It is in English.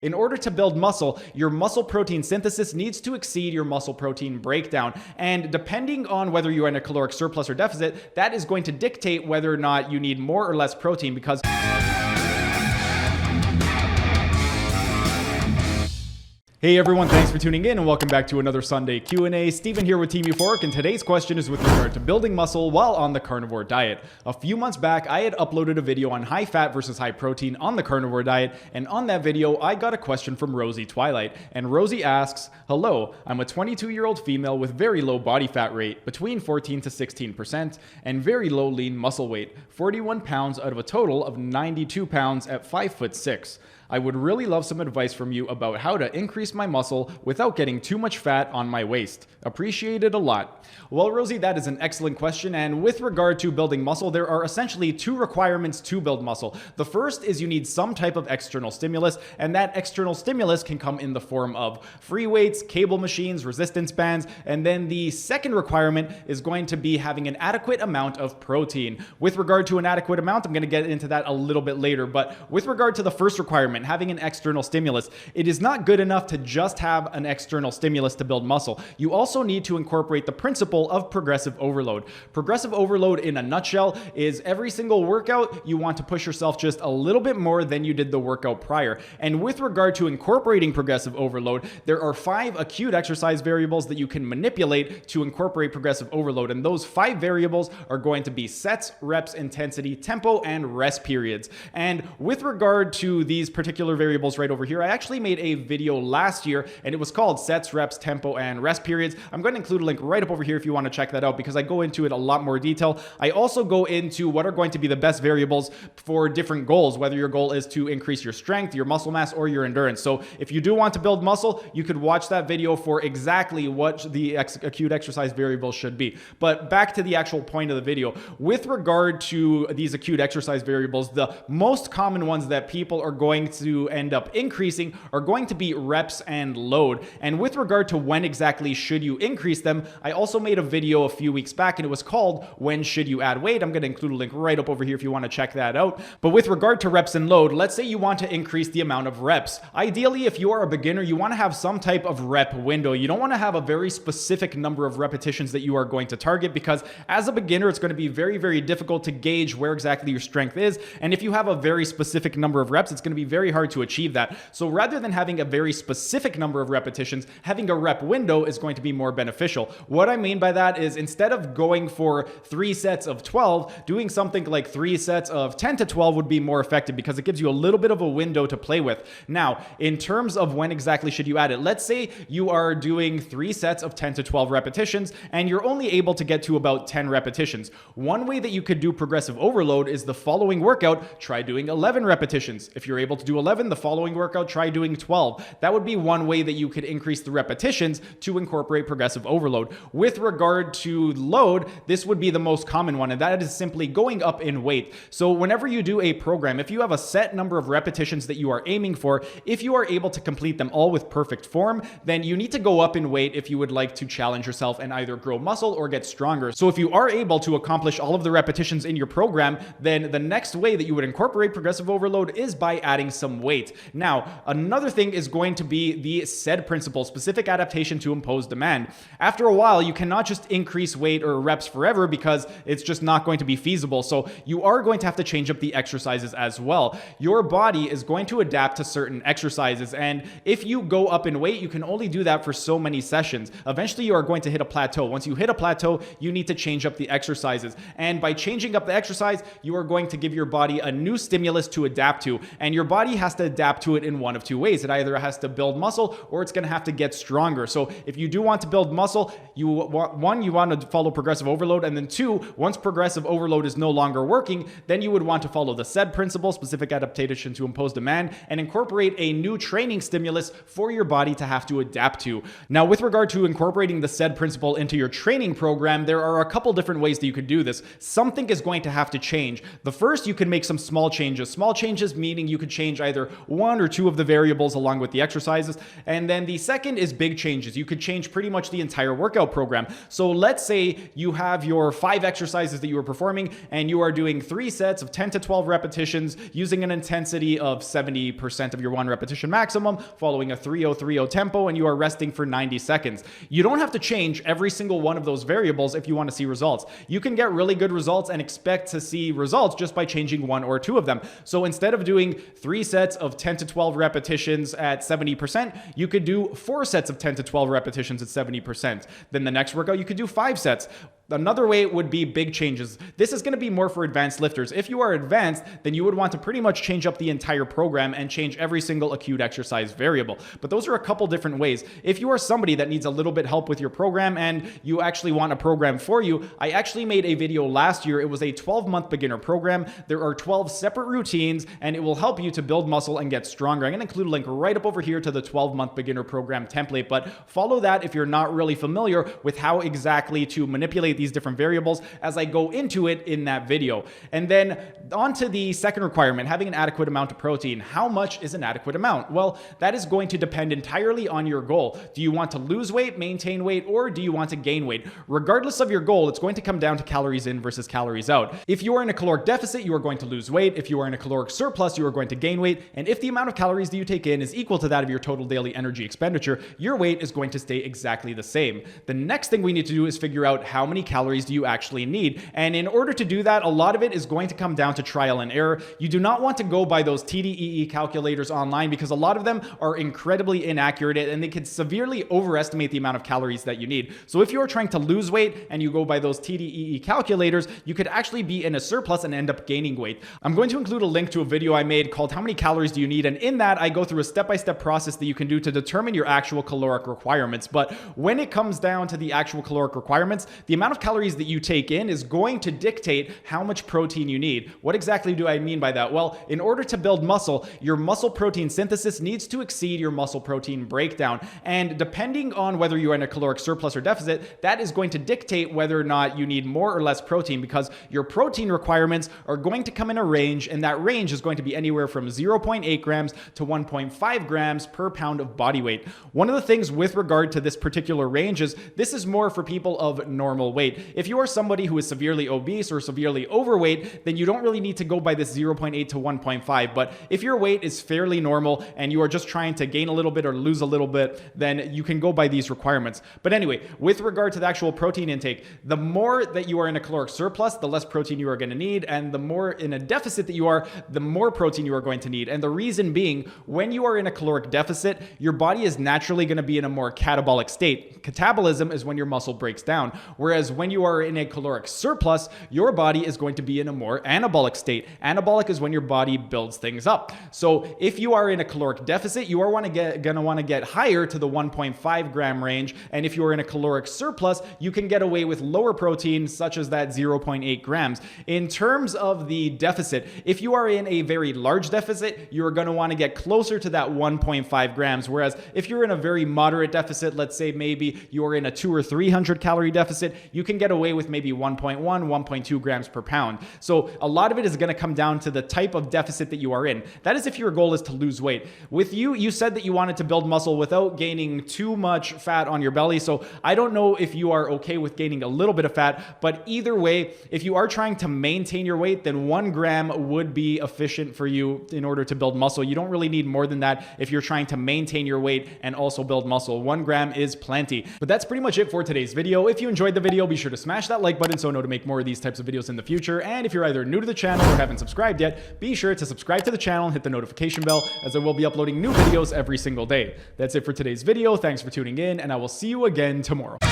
In order to build muscle, your muscle protein synthesis needs to exceed your muscle protein breakdown. And depending on whether you're in a caloric surplus or deficit, that is going to dictate whether or not you need more or less protein because Hey everyone, thanks for tuning in and welcome back to another Sunday Q&A. Steven here with Team Euphoric, and today's question is with regard to building muscle while on the carnivore diet. A few months back, I had uploaded a video on high fat versus high protein on the carnivore diet, and on that video, I got a question from Rosy Twilight. And Rosy asks, "Hello, I'm a 22-year-old female with very low body fat rate, between 14 to 16%, and very low lean muscle weight, 41 pounds out of a total of 92 pounds at 5'6". I would really love some advice from you about how to increase my muscle without getting too much fat on my waist. Appreciate it a lot." Well, Rosy, that is an excellent question. And with regard to building muscle, there are essentially two requirements to build muscle. The first is you need some type of external stimulus, and that external stimulus can come in the form of free weights, cable machines, resistance bands. And then the second requirement is going to be having an adequate amount of protein. With regard to an adequate amount, I'm going to get into that a little bit later. But with regard to the first requirement, having an external stimulus, it is not good enough to just have an external stimulus to build muscle. You also need to incorporate the principle of progressive overload. Progressive overload, in a nutshell, is every single workout you want to push yourself just a little bit more than you did the workout prior. And with regard to incorporating progressive overload, there are 5 acute exercise variables that you can manipulate to incorporate progressive overload. And those 5 variables are going to be sets, reps, intensity, tempo, and rest periods. And with regard to these particular variables right over here, I actually made a video last year and it was called Sets, Reps, Tempo, and Rest Periods. I'm going to include a link right up over here if you want to check that out because I go into it a lot more detail. I also go into what are going to be the best variables for different goals, whether your goal is to increase your strength, your muscle mass, or your endurance. So if you do want to build muscle, you could watch that video for exactly what the acute exercise variables should be. But back to the actual point of the video. With regard to these acute exercise variables, the most common ones that people are going to end up increasing are going to be reps and load. And with regard to when exactly should you increase them, I also made a video a few weeks back and it was called When Should You Add Weight? I'm going to include a link right up over here if you want to check that out. But with regard to reps and load, let's say you want to increase the amount of reps. Ideally, if you are a beginner, you want to have some type of rep window. You don't want to have a very specific number of repetitions that you are going to target because as a beginner, it's going to be very, very difficult to gauge where exactly your strength is. And if you have a very specific number of reps, it's going to be very hard to achieve that. So rather than having a very specific number of repetitions, having a rep window is going to be more beneficial. What I mean by that is instead of going for 3 sets of 12, doing something like 3 sets of 10 to 12 would be more effective because it gives you a little bit of a window to play with. Now, in terms of when exactly should you add it, let's say you are doing 3 sets of 10 to 12 repetitions and you're only able to get to about 10 repetitions. One way that you could do progressive overload is the following workout, try doing 11 repetitions. If you're able to do 11, the following workout, try doing 12. That would be one way that you could increase the repetitions to incorporate progressive overload. With regard to load, this would be the most common one, and that is simply going up in weight. So whenever you do a program, if you have a set number of repetitions that you are aiming for, if you are able to complete them all with perfect form, then you need to go up in weight if you would like to challenge yourself and either grow muscle or get stronger. So if you are able to accomplish all of the repetitions in your program, then the next way that you would incorporate progressive overload is by adding some weight. Now, another thing is going to be the SAID principle, specific adaptation to imposed demand. After a while, you cannot just increase weight or reps forever because it's just not going to be feasible. So you are going to have to change up the exercises as well. Your body is going to adapt to certain exercises. And if you go up in weight, you can only do that for so many sessions. Eventually, you are going to hit a plateau. Once you hit a plateau, you need to change up the exercises. And by changing up the exercise, you are going to give your body a new stimulus to adapt to. And your body has to adapt to it in one of 2 ways. It either has to build muscle or it's going to have to get stronger. So if you do want to build muscle, you want to follow progressive overload. And then 2, once progressive overload is no longer working, then you would want to follow the SAID principle, specific adaptation to imposed demand, and incorporate a new training stimulus for your body to have to adapt to. Now, with regard to incorporating the SAID principle into your training program, there are a couple different ways that you could do this. Something is going to have to change. The first, you can make some small changes. Small changes meaning you could change change either one or two of the variables along with the exercises. And then the second is big changes. You could change pretty much the entire workout program. So let's say you have your 5 exercises that you are performing and you are doing 3 sets of 10 to 12 repetitions using an intensity of 70% of your 1 repetition maximum, following a 3-0-3-0 tempo, and you are resting for 90 seconds. You don't have to change every single one of those variables if you want to see results. You can get really good results and expect to see results just by changing 1 or 2 of them. So instead of doing 3 sets of 10 to 12 repetitions at 70%, you could do 4 sets of 10 to 12 repetitions at 70%. Then the next workout, you could do 5 sets. Another way would be big changes. This is going to be more for advanced lifters. If you are advanced, then you would want to pretty much change up the entire program and change every single acute exercise variable. But those are a couple different ways. If you are somebody that needs a little bit help with your program and you actually want a program for you, I actually made a video last year. It was a 12-month beginner program. There are 12 separate routines and it will help you to build muscle and get stronger. I'm going to include a link right up over here to the 12-month beginner program template, but follow that if you're not really familiar with how exactly to manipulate these different variables as I go into it in that video. And then on to the second requirement, having an adequate amount of protein. How much is an adequate amount? Well, that is going to depend entirely on your goal. Do you want to lose weight, maintain weight, or do you want to gain weight? Regardless of your goal, it's going to come down to calories in versus calories out. If you are in a caloric deficit, you are going to lose weight. If you are in a caloric surplus, you are going to gain weight. And if the amount of calories that you take in is equal to that of your total daily energy expenditure, your weight is going to stay exactly the same. The next thing we need to do is figure out how many calories do you actually need. And in order to do that, a lot of it is going to come down to trial and error. You do not want to go by those TDEE calculators online because a lot of them are incredibly inaccurate and they can severely overestimate the amount of calories that you need. So if you're trying to lose weight and you go by those TDEE calculators, you could actually be in a surplus and end up gaining weight. I'm going to include a link to a video I made called How Many Calories Do You Need? And in that, I go through a step-by-step process that you can do to determine your actual caloric requirements. But when it comes down to the actual caloric requirements, the amount of calories that you take in is going to dictate how much protein you need. What exactly do I mean by that? Well, in order to build muscle, your muscle protein synthesis needs to exceed your muscle protein breakdown. And depending on whether you're in a caloric surplus or deficit, that is going to dictate whether or not you need more or less protein, because your protein requirements are going to come in a range, and that range is going to be anywhere from 0.8 grams to 1.5 grams per pound of body weight. One of the things with regard to this particular range is this is more for people of normal weight. If you are somebody who is severely obese or severely overweight, then you don't really need to go by this 0.8 to 1.5. But if your weight is fairly normal and you are just trying to gain a little bit or lose a little bit, then you can go by these requirements. But anyway, with regard to the actual protein intake, the more that you are in a caloric surplus, the less protein you are going to need. And the more in a deficit that you are, the more protein you are going to need. And the reason being, when you are in a caloric deficit, your body is naturally going to be in a more catabolic state. Catabolism is when your muscle breaks down. Whereas when you are in a caloric surplus, your body is going to be in a more anabolic state. Anabolic is when your body builds things up. So if you are in a caloric deficit, you are going to want to get higher to the 1.5 gram range. And if you are in a caloric surplus, you can get away with lower protein, such as that 0.8 grams. In terms of the deficit, if you are in a very large deficit, you're going to want to get closer to that 1.5 grams. Whereas if you're in a very moderate deficit, let's say maybe you're in a 200 or 300 calorie deficit, you can get away with maybe 1.1, 1.2 grams per pound. So a lot of it is going to come down to the type of deficit that you are in. That is if your goal is to lose weight. With you, you said that you wanted to build muscle without gaining too much fat on your belly. So I don't know if you are okay with gaining a little bit of fat, but either way, if you are trying to maintain your weight, then 1 gram would be efficient for you in order to build muscle. You don't really need more than that if you're trying to maintain your weight and also build muscle. 1 gram is plenty. But that's pretty much it for today's video. If you enjoyed the video, be sure to smash that like button so I know to make more of these types of videos in the future. And if you're either new to the channel or haven't subscribed yet, be sure to subscribe to the channel and hit the notification bell, as I will be uploading new videos every single day. That's it for today's video. Thanks for tuning in, and I will see you again tomorrow.